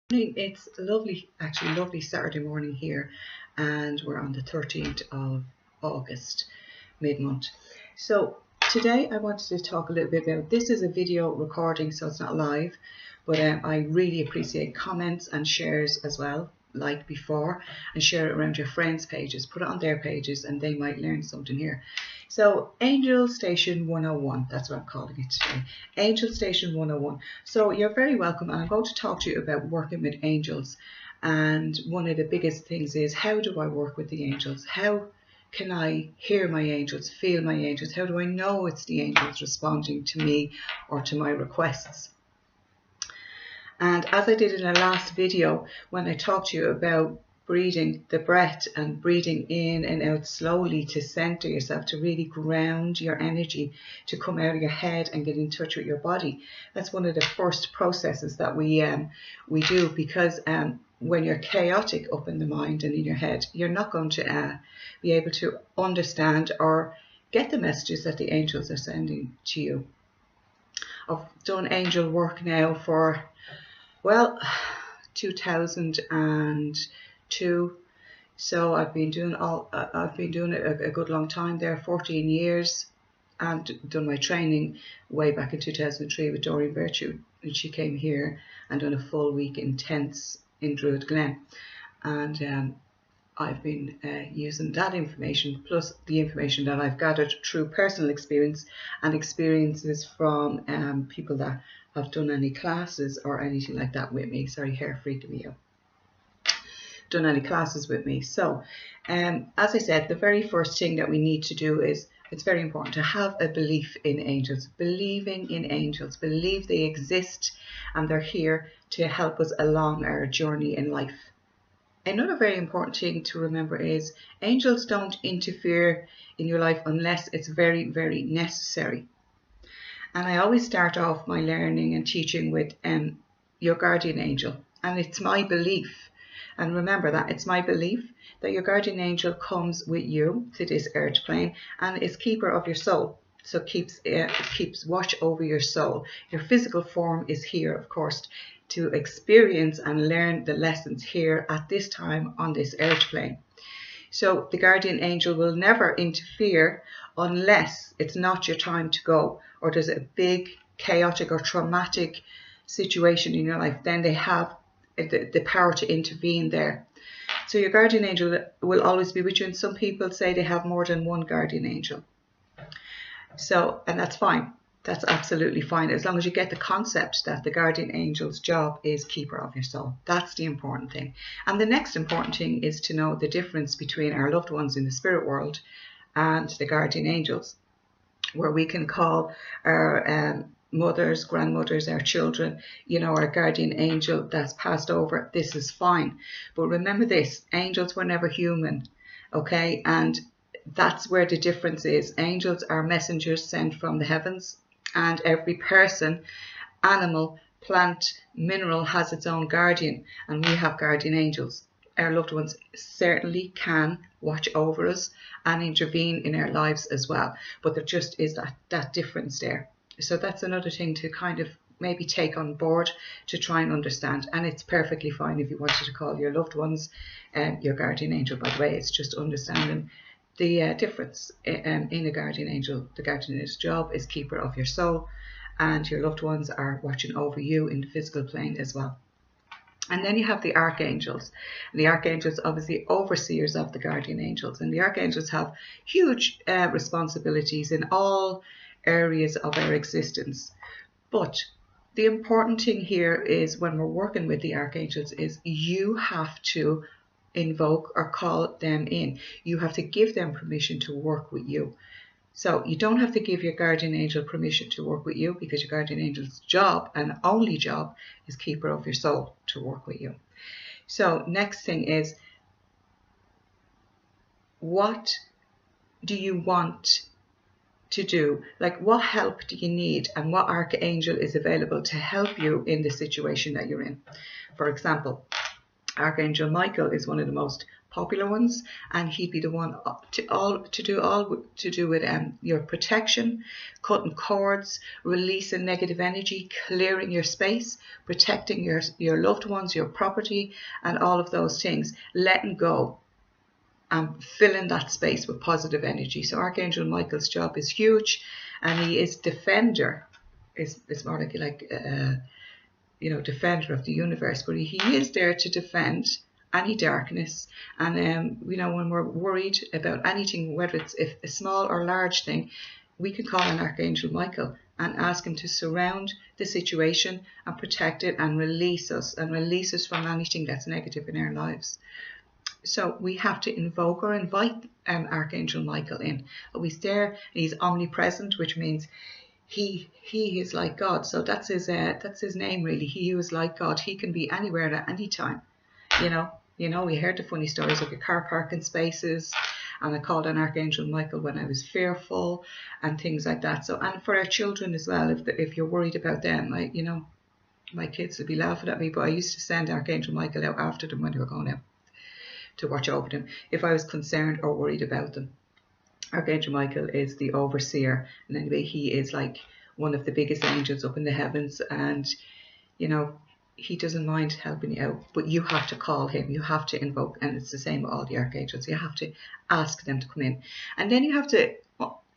It's lovely, actually lovely Saturday morning here, and we're on the 13th of August, mid-month. So today I wanted to talk a little bit about, this is a video recording, so it's not live, but I really appreciate comments and shares as well, like before, and share it around your friends' pages, put it on their pages, and they might learn something here. So Angel Station 101, that's what I'm calling it today. Angel Station 101. So you're very welcome, and I'm going to talk to you about working with angels. And one of the biggest things is, how do I work with the angels? How can I hear my angels, feel my angels? How do I know it's the angels responding to me or to my requests? And as I did in the last video, when I talked to you about breathing the breath and breathing in and out slowly to center yourself, to really ground your energy, to come out of your head and get in touch with your body. That's one of the first processes that we do, because when you're chaotic up in the mind and in your head, you're not going to be able to understand or get the messages that the angels are sending to you. I've done angel work now for, well, 2002. So I've been doing it a good long time there, 14 years, and done my training way back in 2003 with Doreen Virtue, and she came here and done a full week intense in Druid Glen, and I've been using that information plus the information that I've gathered through personal experience and experiences from people that have done any classes or anything like that with me. Sorry, hair freaking me out. Done any classes with me. So as I said, the very first thing that we need to do is, it's very important to have a belief in angels, believing in angels, believe they exist and they're here to help us along our journey in life. Another very important thing to remember is, angels don't interfere in your life unless it's very, very necessary. And I always start off my learning and teaching with your guardian angel. And it's my belief, and remember that it's my belief, that your guardian angel comes with you to this earth plane and is keeper of your soul. So keeps watch over your soul. Your physical form is here, of course, to experience and learn the lessons here at this time on this earth plane. So the guardian angel will never interfere unless it's not your time to go, or there's a big chaotic or traumatic situation in your life. Then they have the power to intervene there. So your guardian angel will always be with you, and some people say they have more than one guardian angel. So, and that's fine. That's absolutely fine, as long as you get the concept that the guardian angel's job is keeper of your soul. That's the important thing. And the next important thing is to know the difference between our loved ones in the spirit world and the guardian angels, where we can call our mothers, grandmothers, our children, you know, our guardian angel that's passed over. This is fine. But remember this, angels were never human, okay? And that's where the difference is. Angels are messengers sent from the heavens, and every person, animal, plant, mineral has its own guardian, and we have guardian angels. Our loved ones certainly can watch over us and intervene in our lives as well, but there just is that difference there. So that's another thing to kind of maybe take on board to try and understand. And it's perfectly fine if you wanted to call your loved ones your guardian angel, by the way. It's just understanding the difference in a guardian angel. The guardian angel's job is keeper of your soul, and your loved ones are watching over you in the physical plane as well. And then you have the archangels. And the archangels obviously overseers of the guardian angels. And the archangels have huge responsibilities in all areas of our existence. But the important thing here is, when we're working with the archangels, is you have to invoke or call them in. You have to give them permission to work with you. So you don't have to give your guardian angel permission to work with you, because your guardian angel's job and only job is keeper of your soul, to work with you. So next thing is, what do you want to do? Like, what help do you need, and what archangel is available to help you in the situation that you're in? For example, Archangel Michael is one of the most popular ones, and he'd be the one to do with your protection, cutting cords, releasing negative energy, clearing your space, protecting your loved ones, your property, and all of those things, letting go and filling that space with positive energy. So Archangel Michael's job is huge, and he is defender. It's more like defender of the universe, but he is there to defend any darkness. And when we're worried about anything, whether it's a small or large thing, we can call on Archangel Michael and ask him to surround the situation and protect it and release us from anything that's negative in our lives. So we have to invoke or invite Archangel Michael in. He's there, he's omnipresent, which means he is like God. So that's his name, really. He is like God. He can be anywhere at any time. We heard the funny stories of your car parking spaces, and I called on Archangel Michael when I was fearful and things like that. So, and for our children as well, if you're worried about them, my kids would be laughing at me, but I used to send Archangel Michael out after them when they were going out to watch over them if I was concerned or worried about them. Archangel Michael is the overseer, and anyway, he is like one of the biggest angels up in the heavens, and he doesn't mind helping you out, but you have to call him, you have to invoke, and it's the same with all the archangels. You have to ask them to come in, and then you have to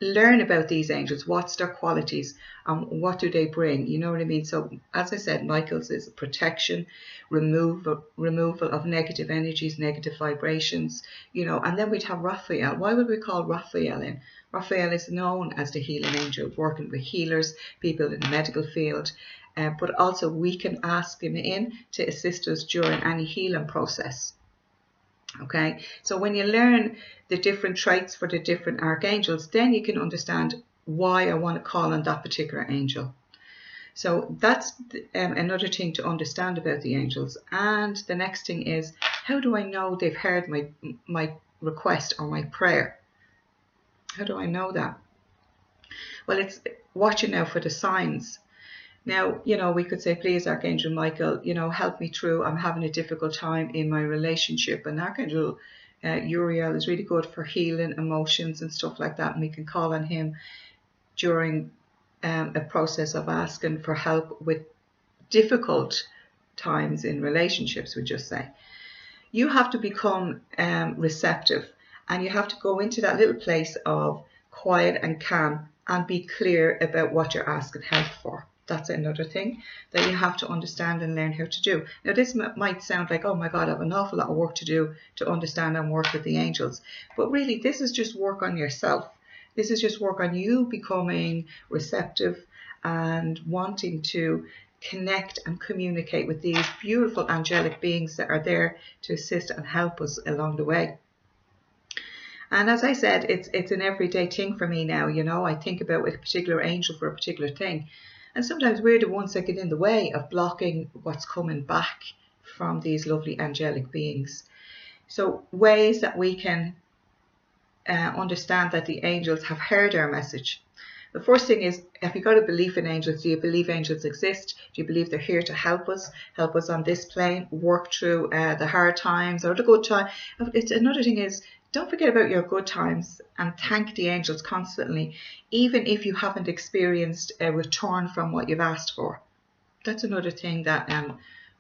learn about these angels. What's their qualities and what do they bring? You know what I mean? So as I said, Michael's is protection, removal of negative energies, negative vibrations, and then we'd have Raphael. Why would we call Raphael in? Raphael is known as the healing angel, working with healers, people in the medical field, but also we can ask him in to assist us during any healing process. Okay, so when you learn the different traits for the different archangels, then you can understand why I want to call on that particular angel. So that's another thing to understand about the angels. And the next thing is, how do I know they've heard my request or my prayer? How do I know that? Well, it's watching out for the signs. Now, we could say, please, Archangel Michael, help me through. I'm having a difficult time in my relationship. And Archangel Uriel is really good for healing emotions and stuff like that. And we can call on him during a process of asking for help with difficult times in relationships, we just say. You have to become receptive, and you have to go into that little place of quiet and calm and be clear about what you're asking help for. That's another thing that you have to understand and learn how to do. Now, this might sound like, oh my God, I have an awful lot of work to do to understand and work with the angels. But really, this is just work on yourself. This is just work on you becoming receptive and wanting to connect and communicate with these beautiful angelic beings that are there to assist and help us along the way. And as I said, it's an everyday thing for me now. I think about a particular angel for a particular thing. And sometimes we're the ones that get in the way of blocking what's coming back from these lovely angelic beings. So ways that we can understand that the angels have heard our message. The first thing is, have you got a belief in angels? Do you believe angels exist? Do you believe they're here to help us on this plane, work through the hard times or the good times? Another thing is, don't forget about your good times and thank the angels constantly, even if you haven't experienced a return from what you've asked for. That's another thing that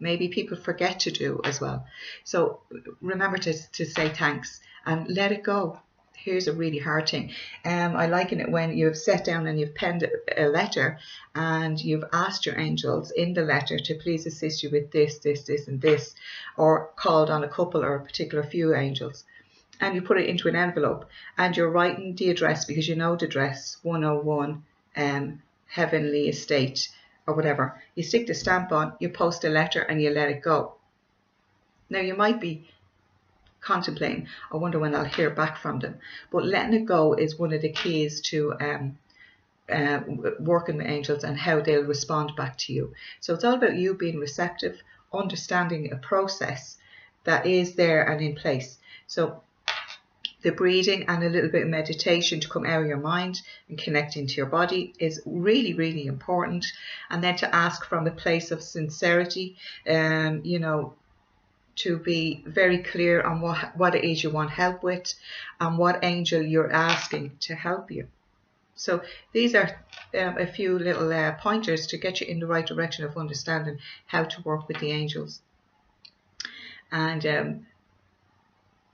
maybe people forget to do as well. So remember to say thanks and let it go. Here's a really hard thing. I liken it when you've sat down and you've penned a letter and you've asked your angels in the letter to please assist you with this, this, this, and this, or called on a couple or a particular few angels. And you put it into an envelope and you're writing the address, because you know the address, 101 Heavenly Estate or whatever. You stick the stamp on, you post a letter and you let it go. Now you might be contemplating, I wonder when I'll hear back from them. But letting it go is one of the keys to working with angels and how they'll respond back to you. So it's all about you being receptive, understanding a process that is there and in place. So the breathing and a little bit of meditation to come out of your mind and connect into your body is really, really important. And then to ask from a place of sincerity, to be very clear on what it is you want help with and what angel you're asking to help you. So these are a few little pointers to get you in the right direction of understanding how to work with the angels. And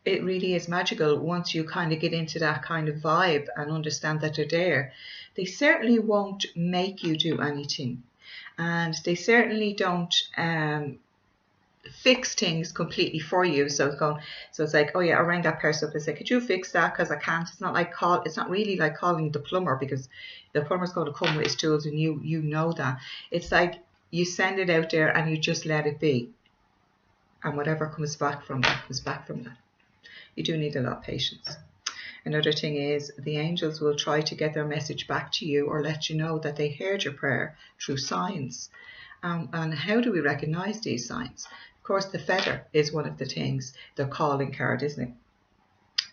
it really is magical once you kind of get into that kind of vibe and understand that they're there. They certainly won't make you do anything, and they certainly don't fix things completely for you. So it's like, oh yeah, I rang that person up and said, could you fix that? Because I can't. It's not really like calling the plumber, because the plumber's going to come with his tools, and you know that. It's like you send it out there and you just let it be, and whatever comes back from that comes back from that. You do need a lot of patience. Another thing is the angels will try to get their message back to you or let you know that they heard your prayer through signs. And how do we recognize these signs? Of course, the feather is one of the things, the calling card, isn't it?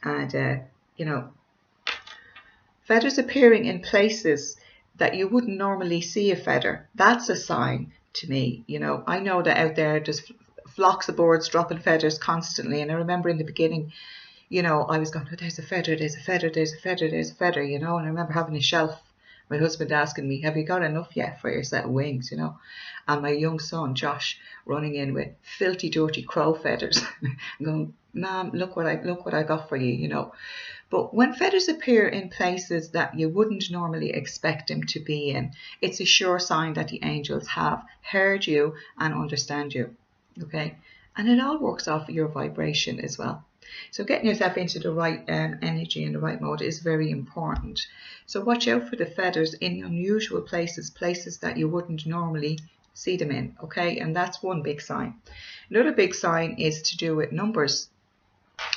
And, you know, feathers appearing in places that you wouldn't normally see a feather. That's a sign to me. You know, I know that out there there's flocks of birds dropping feathers constantly. And I remember in the beginning, you know, I was going, oh, there's a feather, there's a feather, there's a feather, there's a feather, you know. And I remember having a shelf, my husband asking me, have you got enough yet for your set of wings, you know? And my young son, Josh, running in with filthy, dirty crow feathers. I'm going, Mom, look what I got for you, you know. But when feathers appear in places that you wouldn't normally expect them to be in, it's a sure sign that the angels have heard you and understand you, okay? And it all works off your vibration as well. So getting yourself into the right energy and the right mode is very important. So watch out for the feathers in unusual places, places that you wouldn't normally see them in, okay? And that's one big sign. Another big sign is to do with numbers.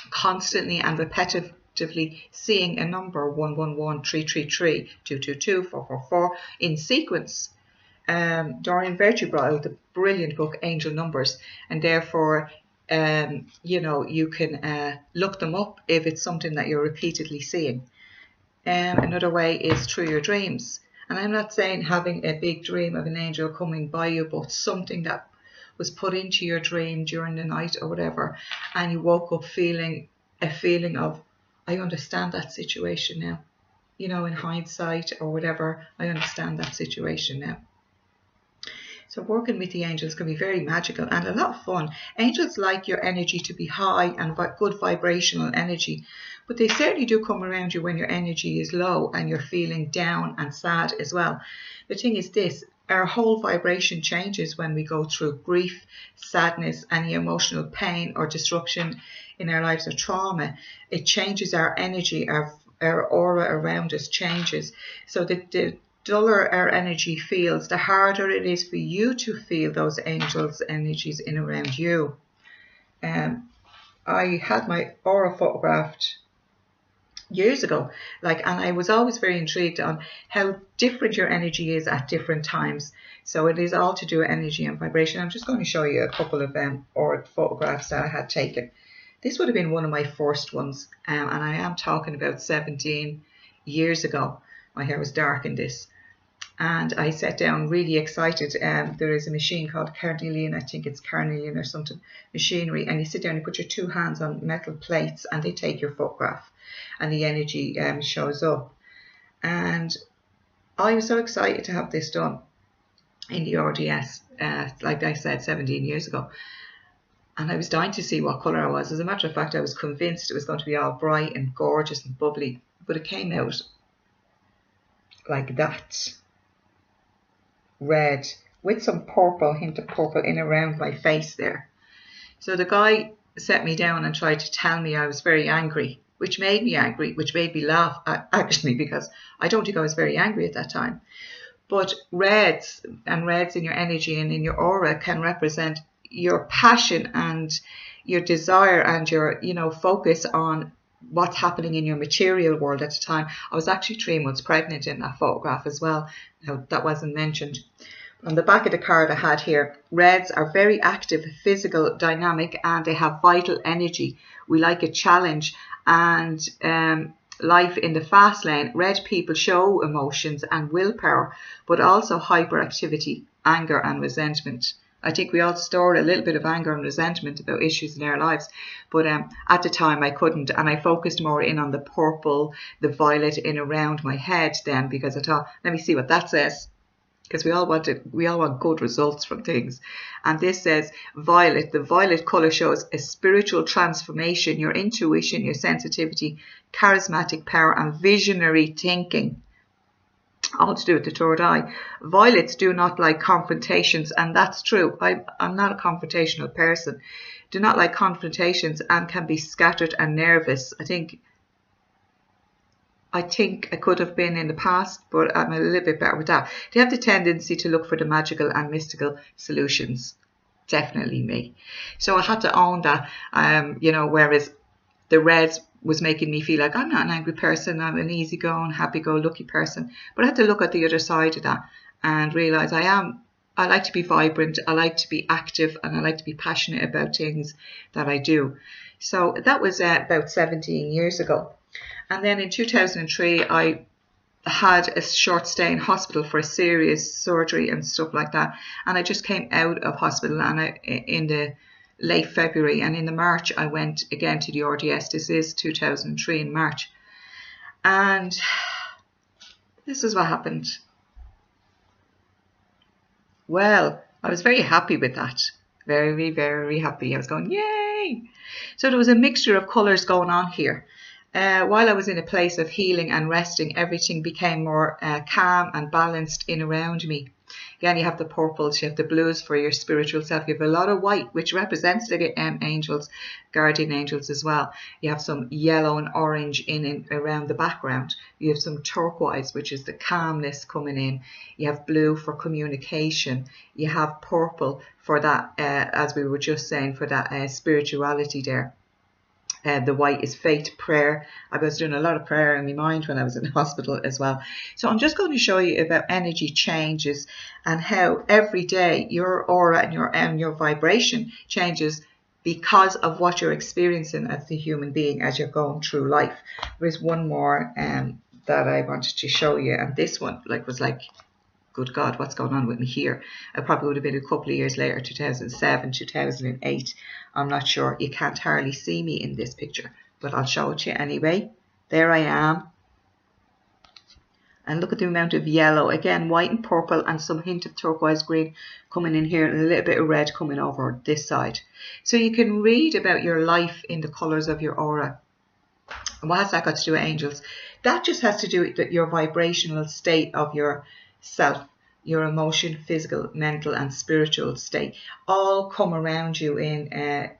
Constantly and repetitively seeing a number 111, 333, 222, 444 in sequence. Doreen Virtue brought out the brilliant book Angel Numbers, and therefore you know, you can look them up if it's something that you're repeatedly seeing. Another way is through your dreams. And I'm not saying having a big dream of an angel coming by you, but something that was put into your dream during the night or whatever, and you woke up feeling a feeling of, I understand that situation now. You know, in hindsight or whatever, I understand that situation now. So working with the angels can be very magical and a lot of fun. Angels like your energy to be high and good vibrational energy, but they certainly do come around you when your energy is low and you're feeling down and sad as well. The thing is this, our whole vibration changes when we go through grief, sadness, any emotional pain or disruption in our lives or trauma. It changes our energy, our aura around us changes. So the duller our energy feels, the harder it is for you to feel those angels' energies in around you. I had my aura photographed years ago, and I was always very intrigued on how different your energy is at different times. So it is all to do with energy and vibration. I'm just going to show you a couple of aura photographs that I had taken. This would have been one of my first ones, and I am talking about 17 years ago. My hair was dark in this. And I sat down really excited. There is a machine called Carnelian, I think it's Carnelian or something, machinery. And you sit down and put your two hands on metal plates and they take your photograph and the energy shows up. And I was so excited to have this done in the RDS, like I said, 17 years ago. And I was dying to see what colour I was. As a matter of fact, I was convinced it was going to be all bright and gorgeous and bubbly. But it came out like that. Red with some purple, hint of purple in around my face there. So the guy set me down and tried to tell me I was very angry, which made me angry, which made me laugh actually, because I don't think I was very angry at that time. But reds in your energy and in your aura can represent your passion and your desire and your, you know, focus on what's happening in your material world at the time. I was actually 3 months pregnant in that photograph as well. Now, that wasn't mentioned. On the back of the card I had here, reds are very active, physical, dynamic, and they have vital energy. We like a challenge and life in the fast lane. Red people show emotions and willpower, but also hyperactivity, anger and resentment. I think we all store a little bit of anger and resentment about issues in our lives. But at the time I couldn't, and I focused more in on the purple, the violet in around my head then, because I thought, let me see what that says. Because we all want good results from things. And this says violet. The violet color shows a spiritual transformation, your intuition, your sensitivity, charismatic power, and visionary thinking. All to do with the third eye. Violets do not like confrontations, and that's true. I'm not a confrontational person. Do not like confrontations and can be scattered and nervous. I think I could have been in the past, but I'm a little bit better with that. They have the tendency to look for the magical and mystical solutions. Definitely me. So I had to own that, you know, whereas the reds was making me feel like I'm not an angry person, I'm an easygoing, happy-go-lucky person. But I had to look at the other side of that and realise I like to be vibrant, I like to be active, and I like to be passionate about things that I do. So that was about 17 years ago. And then in 2003, I had a short stay in hospital for a serious surgery and stuff like that. And I just came out of hospital and in the late February, and in the March I went again to the RDS. This is 2003 in March. And this is what happened. Well, I was very happy with that. Very, very happy. I was going, yay! So there was a mixture of colours going on here. While I was in a place of healing and resting, everything became more calm and balanced in around me. Again, you have the purples, you have the blues for your spiritual self. You have a lot of white, which represents the angels, guardian angels as well. You have some yellow and orange in and around the background. You have some turquoise, which is the calmness coming in. You have blue for communication. You have purple for that, as we were just saying, for that spirituality there. The white is faith, prayer. I was doing a lot of prayer in my mind when I was in hospital as well. So I'm just going to show you about energy changes and how every day your aura and your vibration changes because of what you're experiencing as a human being as you're going through life. There's one more that I wanted to show you, and this one was like, good God, what's going on with me here? I probably would have been a couple of years later, 2007, 2008. I'm not sure. You can't hardly see me in this picture, but I'll show it to you anyway. There I am. And look at the amount of yellow. Again, white and purple and some hint of turquoise green coming in here and a little bit of red coming over this side. So you can read about your life in the colours of your aura. And what has that got to do with angels? That just has to do with your vibrational state of your self, your emotion, physical, mental and spiritual state all come around you in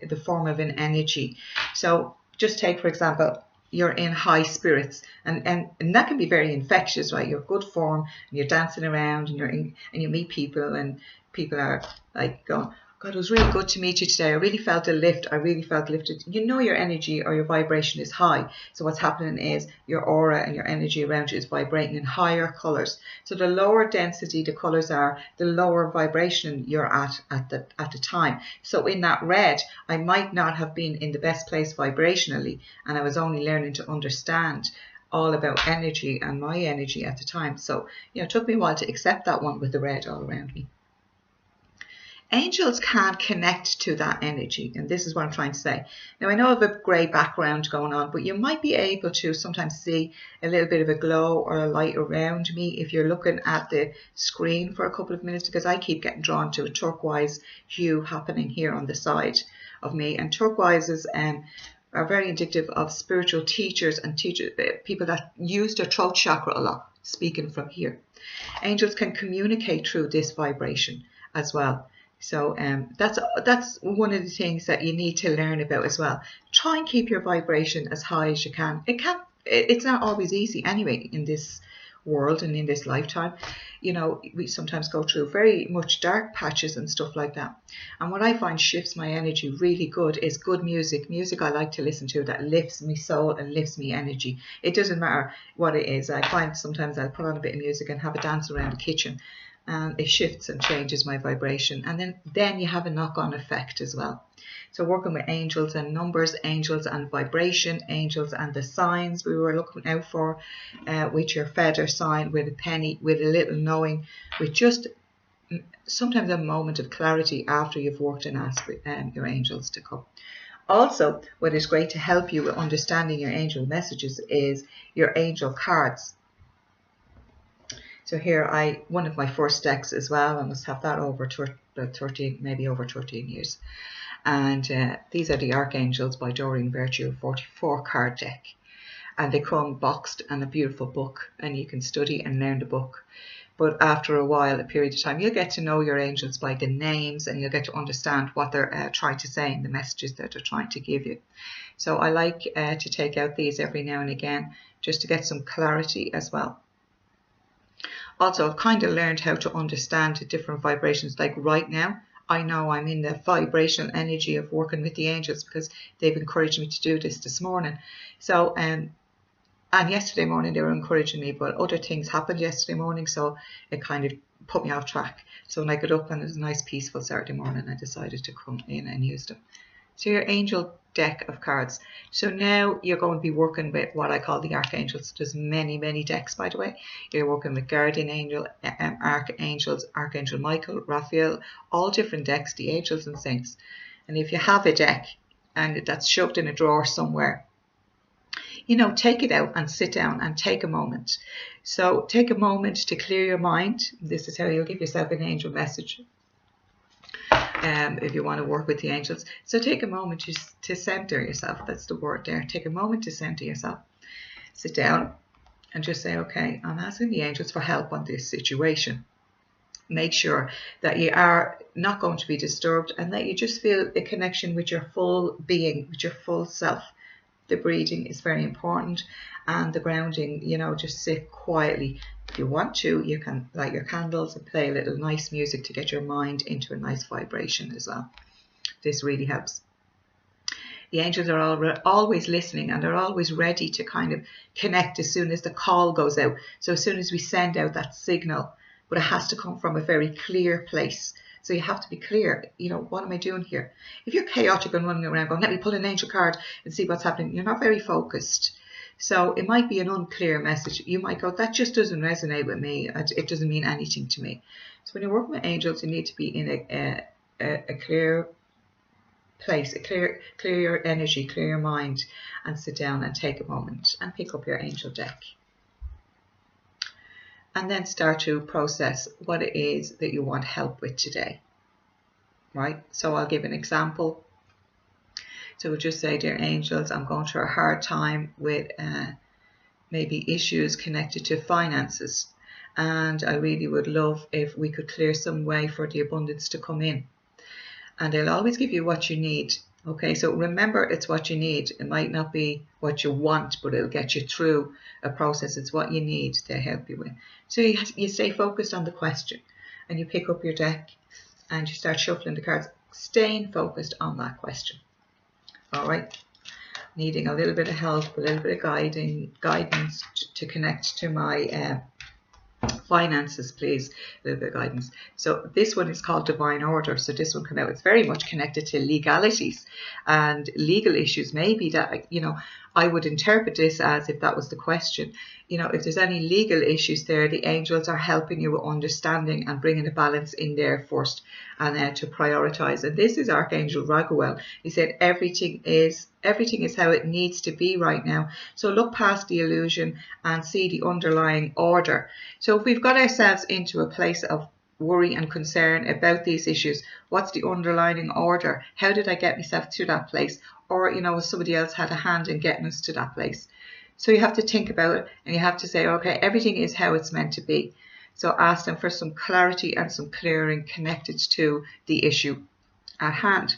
the form of an energy. So just take, for example, you're in high spirits and that can be very infectious, right? You're good form and you're dancing around and you meet people and people are like going, God, it was really good to meet you today. I really felt a lift. I really felt lifted. You know your energy or your vibration is high. So what's happening is your aura and your energy around you is vibrating in higher colours. So the lower density the colours are, the lower vibration you're at the time. So in that red, I might not have been in the best place vibrationally, and I was only learning to understand all about energy and my energy at the time. So, you know, it took me a while to accept that one with the red all around me. Angels can't connect to that energy, and this is what I'm trying to say. Now, I know I have a grey background going on, but you might be able to sometimes see a little bit of a glow or a light around me if you're looking at the screen for a couple of minutes, because I keep getting drawn to a turquoise hue happening here on the side of me. And turquoises are very indicative of spiritual teachers and people that use their throat chakra a lot, speaking from here. Angels can communicate through this vibration as well. So that's one of the things that you need to learn about as well. Try and keep your vibration as high as you can. It's not always easy anyway in this world and in this lifetime. You know, we sometimes go through very much dark patches and stuff like that. And what I find shifts my energy really good is good music. Music I like to listen to that lifts me soul and lifts me energy. It doesn't matter what it is. I find sometimes I'll put on a bit of music and have a dance around the kitchen. And it shifts and changes my vibration, and then you have a knock-on effect as well. So working with angels and numbers, angels and vibration, angels and the signs we were looking out for, with your feather sign, with a penny, with a little knowing, with just sometimes a moment of clarity after you've worked and asked your angels to come. Also, what is great to help you with understanding your angel messages is your angel cards. So here, one of my first decks as well, I must have that over 13, maybe over 13 years. And these are the Archangels by Doreen Virtue, 44 card deck. And they come boxed in a beautiful book, and you can study and learn the book. But after a while, a period of time, you'll get to know your angels by the names, and you'll get to understand what they're trying to say and the messages that they're trying to give you. So I like to take out these every now and again just to get some clarity as well. Also, I've kind of learned how to understand the different vibrations. Like right now, I know I'm in the vibrational energy of working with the angels because they've encouraged me to do this morning. So, and yesterday morning they were encouraging me, but other things happened yesterday morning, so it kind of put me off track. So when I got up and it was a nice peaceful Saturday morning, I decided to come in and use them. So your angel deck of cards. So now you're going to be working with what I call the archangels. There's many, many decks, by the way. You're working with guardian angel, archangels, Archangel Michael, Raphael, all different decks, the angels and saints. And if you have a deck and that's shoved in a drawer somewhere, you know, take it out and sit down and take a moment. So take a moment to clear your mind. This is how you'll give yourself an angel message if you want to work with the angels. So take a moment to center yourself. That's the word there. Take a moment to center yourself. Sit down and just say, okay, I'm asking the angels for help on this situation. Make sure that you are not going to be disturbed and that you just feel a connection with your full being, with your full self. The breathing is very important, and the grounding, you know, just sit quietly. If you want to, you can light your candles and play a little nice music to get your mind into a nice vibration as well. This really helps. The angels are always listening, and they're always ready to kind of connect as soon as the call goes out. So as soon as we send out that signal, but it has to come from a very clear place. So you have to be clear, you know, what am I doing here? If you're chaotic and running around going, let me pull an angel card and see what's happening, you're not very focused. So it might be an unclear message. You might go, that just doesn't resonate with me. It doesn't mean anything to me. So when you're working with angels, you need to be in a clear place, clear your energy, clear your mind, and sit down and take a moment and pick up your angel deck. And then start to process what it is that you want help with today, right? So I'll give an example. So we'll just say, dear angels, I'm going through a hard time with maybe issues connected to finances. And I really would love if we could clear some way for the abundance to come in. And they'll always give you what you need. Okay, so remember, it's what you need. It might not be what you want, but it'll get you through a process. It's what you need to help you with. So you stay focused on the question, and you pick up your deck and you start shuffling the cards, staying focused on that question. All right, needing a little bit of help, a little bit of guidance to connect to my finances, please. A little bit of guidance. So this one is called Divine Order. So this one came out. It's very much connected to legalities and legal issues. Maybe that, you know, I would interpret this as, if that was the question, you know, if there's any legal issues there, the angels are helping you with understanding and bringing a balance in there first, and to prioritize. And this is Archangel Raguel. He said everything is how it needs to be right now. So look past the illusion and see the underlying order. So if we've got ourselves into a place of worry and concern about these issues, what's the underlying order? How did I get myself to that place? Or, you know, somebody else had a hand in getting us to that place. So you have to think about it, and you have to say, okay, everything is how it's meant to be. So ask them for some clarity and some clearing connected to the issue at hand.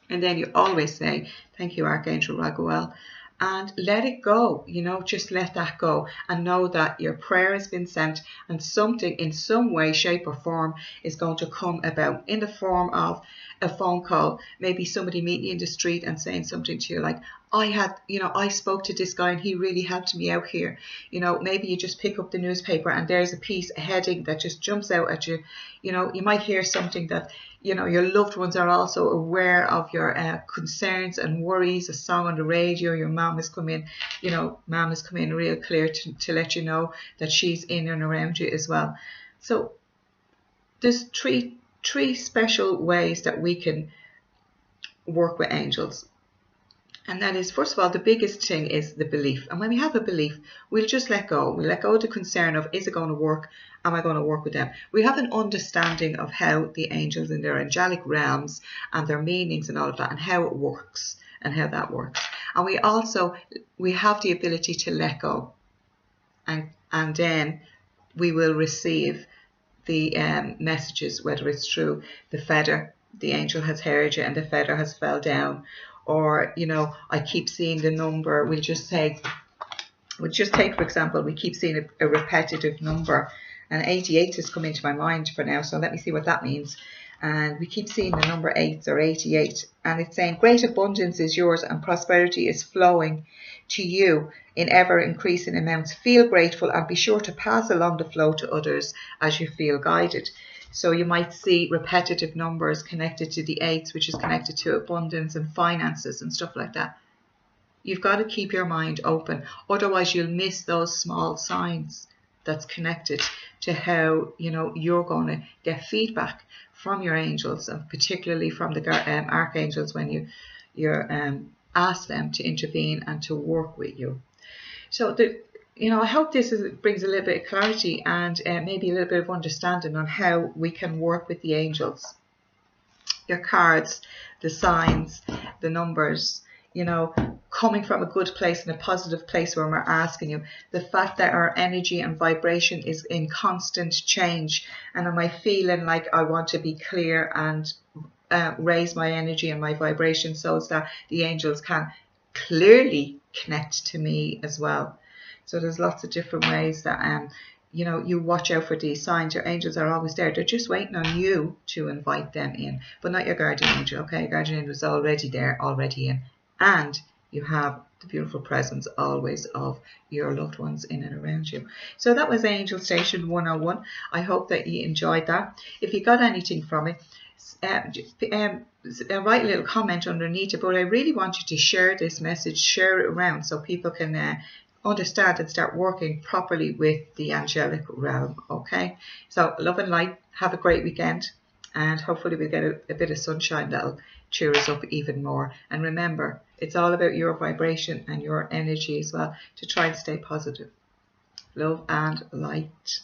And then you always say, thank you, Archangel Raguel, and let it go. You know, just let that go and know that your prayer has been sent, and something in some way, shape or form is going to come about in the form of a phone call. Maybe somebody meeting you in the street and saying something to you like, I spoke to this guy and he really helped me out here. You know, maybe you just pick up the newspaper and there's a heading that just jumps out at you. You know, you might hear something that, you know, your loved ones are also aware of your concerns and worries. A song on the radio, your mom has come in, you know, mom has come in real clear to let you know that she's in and around you as well. So there's three special ways that we can work with angels. And that is, first of all, the biggest thing is the belief. And when we have a belief, we'll just let go. We'll let go of the concern of, is it going to work? Am I going to work with them? We have an understanding of how the angels in their angelic realms and their meanings and all of that, and how it works and how that works. And we have the ability to let go. And then we will receive the messages, whether it's through the feather, the angel has heard you and the feather has fell down, or, you know, I keep seeing the number. We'll just take, for example, we keep seeing a repetitive number, and 88 has come into my mind for now, so let me see what that means. And we keep seeing the number 8 or 88, and it's saying great abundance is yours and prosperity is flowing to you in ever increasing amounts. Feel grateful and be sure to pass along the flow to others as you feel guided. So you might see repetitive numbers connected to the 8s, which is connected to abundance and finances and stuff like that. You've got to keep your mind open, otherwise you'll miss those small signs that's connected to how, you know, you're going to get feedback from your angels, and particularly from the archangels when you're ask them to intervene and to work with you. So I hope this brings a little bit of clarity and maybe a little bit of understanding on how we can work with the angels. Your cards, the signs, the numbers, you know, coming from a good place and a positive place when we're asking you. The fact that our energy and vibration is in constant change. And am I feeling like I want to be clear and raise my energy and my vibration so that the angels can clearly connect to me as well. So there's lots of different ways that you know, you watch out for these signs. Your angels are always there. They're just waiting on you to invite them in, but not your guardian angel. Okay, your guardian angel is already there, already in, and you have the beautiful presence always of your loved ones in and around you. So that was Angel Station 101. I hope that you enjoyed that. If you got anything from it, write a little comment underneath it, but I really want you to share this message, share it around so people can understand and start working properly with the angelic realm. Okay, so love and light. Have a great weekend, and hopefully we'll get a bit of sunshine that'll cheer us up even more. And remember, it's all about your vibration and your energy as well, to try and stay positive. Love and light.